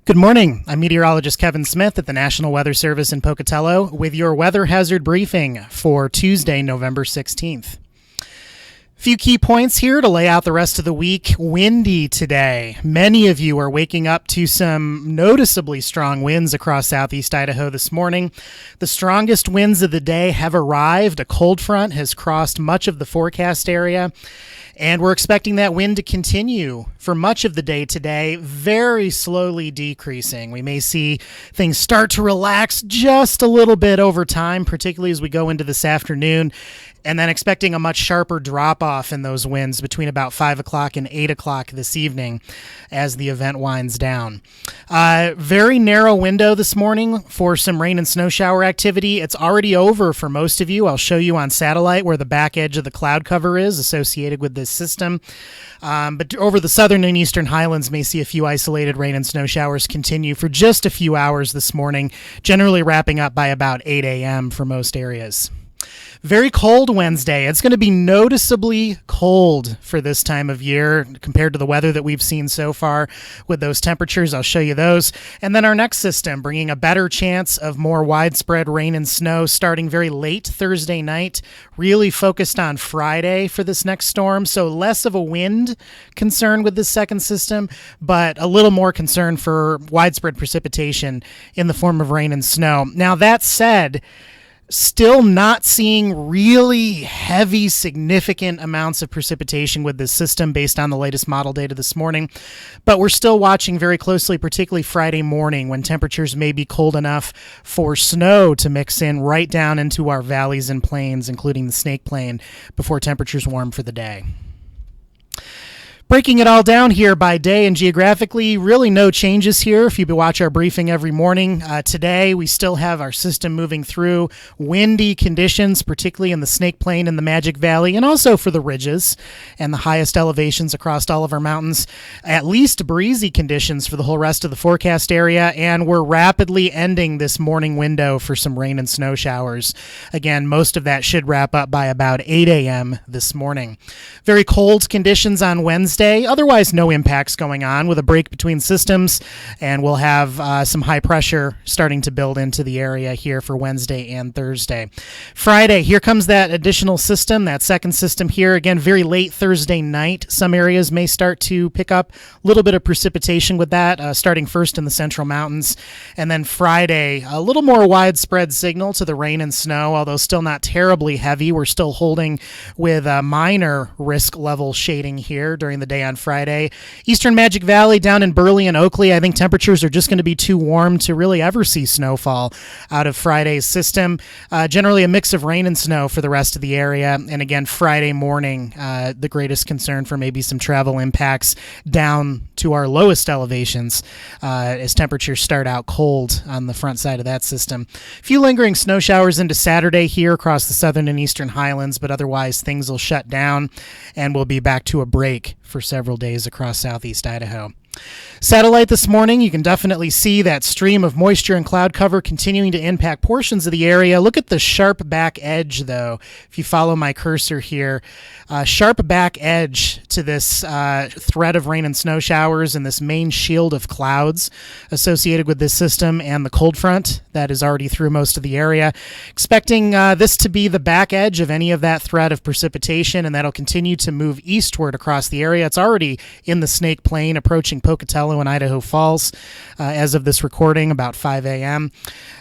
Good morning. I'm meteorologist Kevin Smith at the National Weather Service in Pocatello with your weather hazard briefing for Tuesday, November 16th. Few key points here to lay out the rest of the week. Windy today. Many of you are waking up to some noticeably strong winds across southeast Idaho this morning. The strongest winds of the day have arrived. A cold front has crossed much of the forecast area. And we're expecting that wind to continue for much of the day today, very slowly decreasing. We may see things start to relax just a little bit over time, particularly as we go into this afternoon, and then expecting a much sharper drop-off in those winds between about 5 o'clock and 8 o'clock this evening as the event winds down. Very narrow window this morning for some rain and snow shower activity. It's already over for most of you. I'll show you on satellite where the back edge of the cloud cover is associated with this system. But over the southern and eastern highlands may see a few isolated rain and snow showers continue for just a few hours this morning, generally wrapping up by about 8 a.m. for most areas. Very cold Wednesday. It's going to be noticeably cold for this time of year compared to the weather that we've seen so far with those temperatures. I'll show you those. And then our next system bringing a better chance of more widespread rain and snow starting very late Thursday night, really focused on Friday for this next storm. So less of a wind concern with this second system, but a little more concern for widespread precipitation in the form of rain and snow. Now, that said, still not seeing really heavy, significant amounts of precipitation with this system based on the latest model data this morning. But we're still watching very closely, particularly Friday morning when temperatures may be cold enough for snow to mix in right down into our valleys and plains, including the Snake Plain, before temperatures warm for the day. Breaking it all down here by day and geographically, really no changes here if you watch our briefing every morning. Today, we still have our system moving through windy conditions, particularly in the Snake Plain and the Magic Valley, and also for the ridges and the highest elevations across all of our mountains. At least breezy conditions for the whole rest of the forecast area, and we're rapidly ending this morning window for some rain and snow showers. Again, most of that should wrap up by about 8 a.m. this morning. Very cold conditions on Wednesday. Otherwise, no impacts going on with a break between systems, and we'll have some high pressure starting to build into the area here for Wednesday and Thursday. Friday, here comes that additional system, that second system here. Again, very late Thursday night. Some areas may start to pick up a little bit of precipitation with that, starting first in the central mountains. And then Friday, a little more widespread signal to the rain and snow, although still not terribly heavy. We're still holding with a minor risk level shading here during the day on Friday. Eastern Magic Valley down in Burley and Oakley, I think temperatures are just going to be too warm to really ever see snowfall out of Friday's system. Generally a mix of rain and snow for the rest of the area. And again, Friday morning, the greatest concern for maybe some travel impacts down to our lowest elevations as temperatures start out cold on the front side of that system. A few lingering snow showers into Saturday here across the southern and eastern highlands, but otherwise things will shut down and we'll be back to a break for several days across southeast Idaho. Satellite this morning, you can definitely see that stream of moisture and cloud cover continuing to impact portions of the area. Look at the sharp back edge, though. If you follow my cursor here, sharp back edge to this thread of rain and snow showers and this main shield of clouds associated with this system and the cold front that is already through most of the area. Expecting this to be the back edge of any of that thread of precipitation, and that'll continue to move eastward across the area. It's already in the Snake Plain, approaching Pocatello and Idaho Falls as of this recording, about 5 a.m.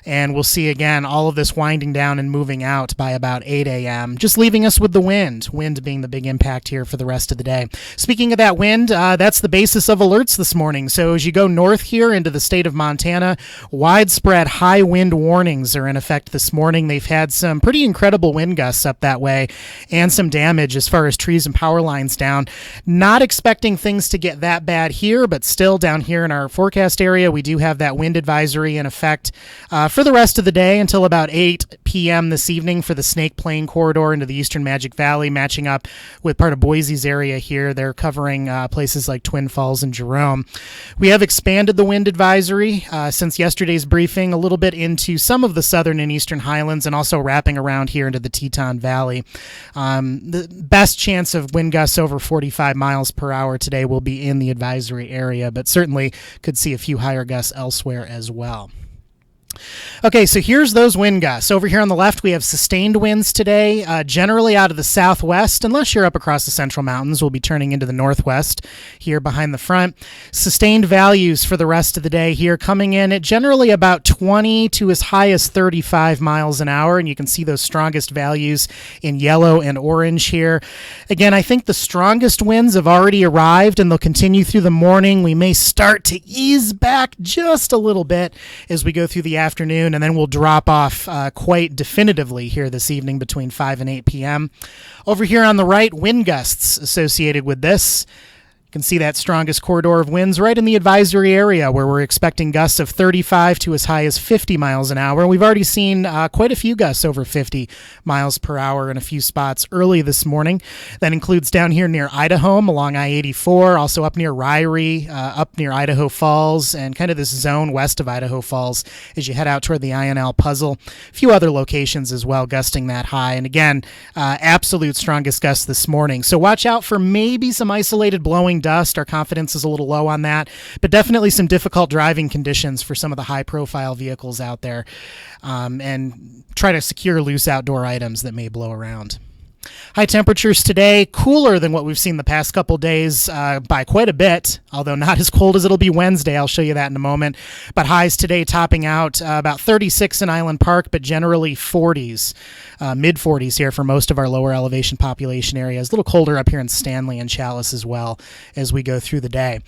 And we'll see again all of this winding down and moving out by about 8 a.m., just leaving us with the wind being the big impact here for the rest of the day. Speaking of that wind, that's the basis of alerts this morning. So as you go north here into the state of Montana, widespread high wind warnings are in effect this morning. They've had some pretty incredible wind gusts up that way and some damage as far as trees and power lines down. Not expecting things to get that bad here, but still down here in our forecast area, we do have that wind advisory in effect for the rest of the day until about 8 p.m. this evening for the Snake Plain corridor into the eastern Magic Valley, matching up with part of Boise's area here. They're covering places like Twin Falls and Jerome. We have expanded the wind advisory since yesterday's briefing a little bit into some of the southern and eastern highlands and also wrapping around here into the Teton Valley. The best chance of wind gusts over 45 miles per hour today will be in the advisory area. area, but certainly could see a few higher gusts elsewhere as well. Okay, so here's those wind gusts. Over here on the left, we have sustained winds today, generally out of the southwest, unless you're up across the central mountains. We'll be turning into the northwest here behind the front. Sustained values for the rest of the day here coming in at generally about 20 to as high as 35 miles an hour, and you can see those strongest values in yellow and orange here. Again, I think the strongest winds have already arrived, and they'll continue through the morning. We may start to ease back just a little bit as we go through the afternoon, and then we'll drop off quite definitively here this evening between 5 and 8 p.m. Over here on the right, wind gusts associated with this. You can see that strongest corridor of winds right in the advisory area where we're expecting gusts of 35 to as high as 50 miles an hour. We've already seen quite a few gusts over 50 miles per hour in a few spots early this morning. That includes down here near Idaho along I-84, also up near Ryrie, up near Idaho Falls, and kind of this zone west of Idaho Falls as you head out toward the INL Puzzle. A few other locations as well gusting that high. And again, absolute strongest gusts this morning. So watch out for maybe some isolated blowing dust. Our confidence is a little low on that, but definitely some difficult driving conditions for some of the high-profile vehicles out there, and try to secure loose outdoor items that may blow around. High temperatures today, cooler than what we've seen the past couple days by quite a bit, although not as cold as it'll be Wednesday. I'll show you that in a moment. But highs today topping out about 36 in Island Park, but generally 40s, mid-40s here for most of our lower elevation population areas. A little colder up here in Stanley and Chalice as well as we go through the day.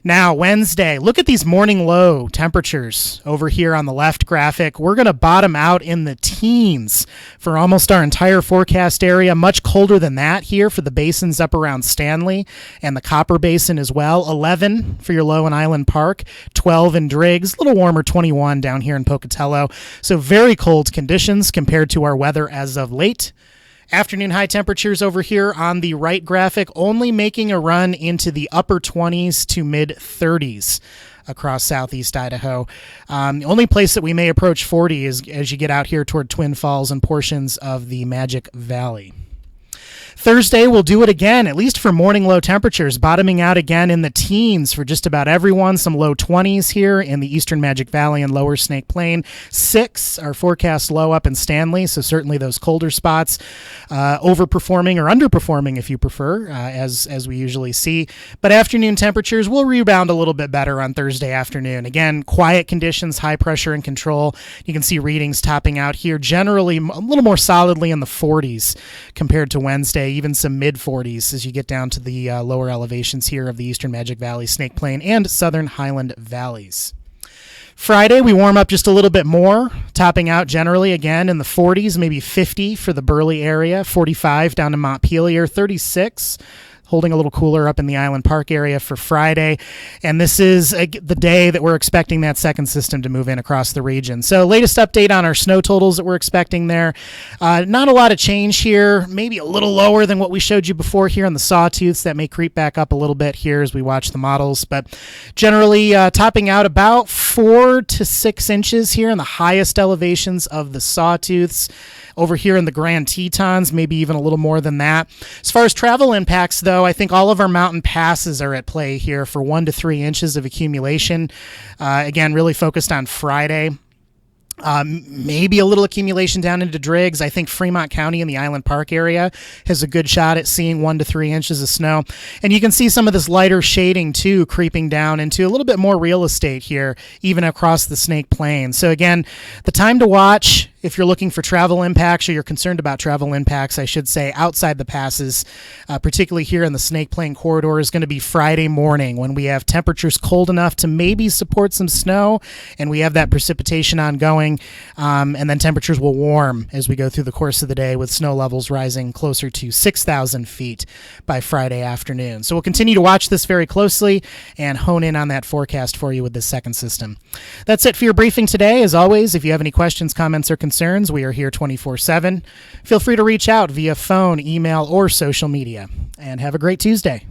Now, Wednesday, look at these morning low temperatures over here on the left graphic. We're going to bottom out in the teens for almost our entire forecast area. Much colder than that here for the basins up around Stanley and the Copper Basin as well. 11 for your low in Island Park, 12 in Driggs, a little warmer, 21 down here in Pocatello. So very cold conditions compared to our weather as of late. Afternoon high temperatures over here on the right graphic only making a run into the upper 20s to mid 30s across southeast Idaho. The only place that we may approach 40 is as you get out here toward Twin Falls and portions of the Magic Valley. Thursday, we'll do it again, at least for morning low temperatures, bottoming out again in the teens for just about everyone. Some low 20s here in the eastern Magic Valley and lower Snake Plain. 6, our forecast low up in Stanley, so certainly those colder spots overperforming or underperforming if you prefer, as we usually see. But afternoon temperatures will rebound a little bit better on Thursday afternoon. Again, quiet conditions, high pressure and control. You can see readings topping out here generally a little more solidly in the 40s compared to Wednesday. Even some mid-40s as you get down to the lower elevations here of the eastern Magic Valley, Snake Plain, and southern Highland Valleys. Friday, we warm up just a little bit more, topping out generally again in the 40s, maybe 50 for the Burley area, 45 down to Montpelier, 36. Holding a little cooler up in the Island Park area for Friday. And this is the day that we're expecting that second system to move in across the region. So latest update on our snow totals that we're expecting there. Not a lot of change here. Maybe a little lower than what we showed you before here on the Sawtooths. That may creep back up a little bit here as we watch the models. But generally topping out about 4 to 6 inches here in the highest elevations of the Sawtooths. Over here in the Grand Tetons, maybe even a little more than that. As far as travel impacts, though, I think all of our mountain passes are at play here for 1 to 3 inches of accumulation. Again, really focused on Friday. Maybe a little accumulation down into Driggs. I think Fremont County in the Island Park area has a good shot at seeing 1 to 3 inches of snow. And you can see some of this lighter shading, too, creeping down into a little bit more real estate here, even across the Snake Plain. So, again, the time to watch if you're looking for travel impacts or you're concerned about travel impacts, I should say, outside the passes, particularly here in the Snake Plain corridor, is going to be Friday morning when we have temperatures cold enough to maybe support some snow and we have that precipitation ongoing, and then temperatures will warm as we go through the course of the day with snow levels rising closer to 6,000 feet by Friday afternoon. So we'll continue to watch this very closely and hone in on that forecast for you with this second system. That's it for your briefing today. As always, if you have any questions, comments, or concerns, we are here 24/7. Feel free to reach out via phone, email, or social media. And have a great Tuesday.